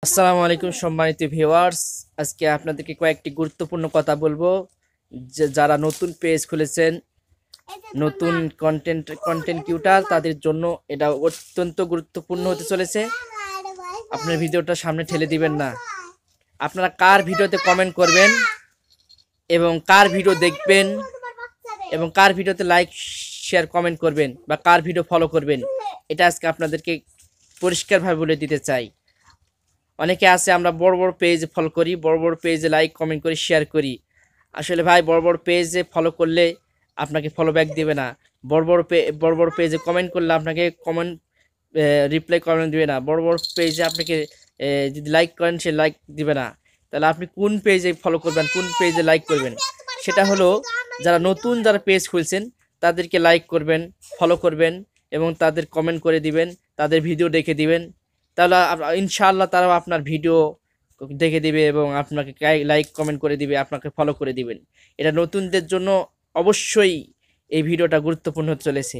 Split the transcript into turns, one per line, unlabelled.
আসসালামু আলাইকুম সম্মানিত ভিউয়ার্স। আজকে আপনাদেরকে কয়েকটি গুরুত্বপূর্ণ কথা বলবো। যে যারা নতুন পেজ খুলেছেন, নতুন কন্টেন্ট ক্রিয়েটর, তাদের জন্য এটা অত্যন্ত গুরুত্বপূর্ণ হতে চলেছে। আপনার ভিডিওটা সামনে ঠেলে দিবেন না। আপনারা কার ভিডিওতে কমেন্ট করবেন এবং কার ভিডিও দেখবেন এবং কার ভিডিওতে লাইক শেয়ার কমেন্ট করবেন বা কার ভিডিও ফলো করবেন, এটা আজকে আপনাদেরকে পরিষ্কারভাবে বলে দিতে চাই। অনেকে আছে আমরা বড় বড় পেজ ফলো করি, বড় বড় পেজে লাইক কমেন্ট করি, শেয়ার করি। আসলে ভাই, বড় বড় পেজে ফলো করলে আপনাকে ফলো ব্যাক দিবে না। বড় বড় পেজে কমেন্ট করলে আপনাকে কমেন্ট রিপ্লাই কমেন্ট দিবে না। বড় বড় পেজে আপনাকে যদি লাইক করেন, সে লাইক দিবে না। তাহলে আপনি কোন পেজে ফলো করবেন, কোন পেজে লাইক করবেন? সেটা হলো যারা পেজ খুলছেন তাদেরকে লাইক করবেন, ফলো করবেন এবং তাদের কমেন্ট করে দিবেন, তাদের ভিডিও দেখে দিবেন। তাহলে ইনশাআল্লাহ তারাও আপনার ভিডিও দেখে দিবে এবং আপনাকে লাইক কমেন্ট করে দিবে, আপনাকে ফলো করে দিবেন। এটা নতুনদের জন্য অবশ্যই এই ভিডিওটা গুরুত্বপূর্ণ হতে চলেছে।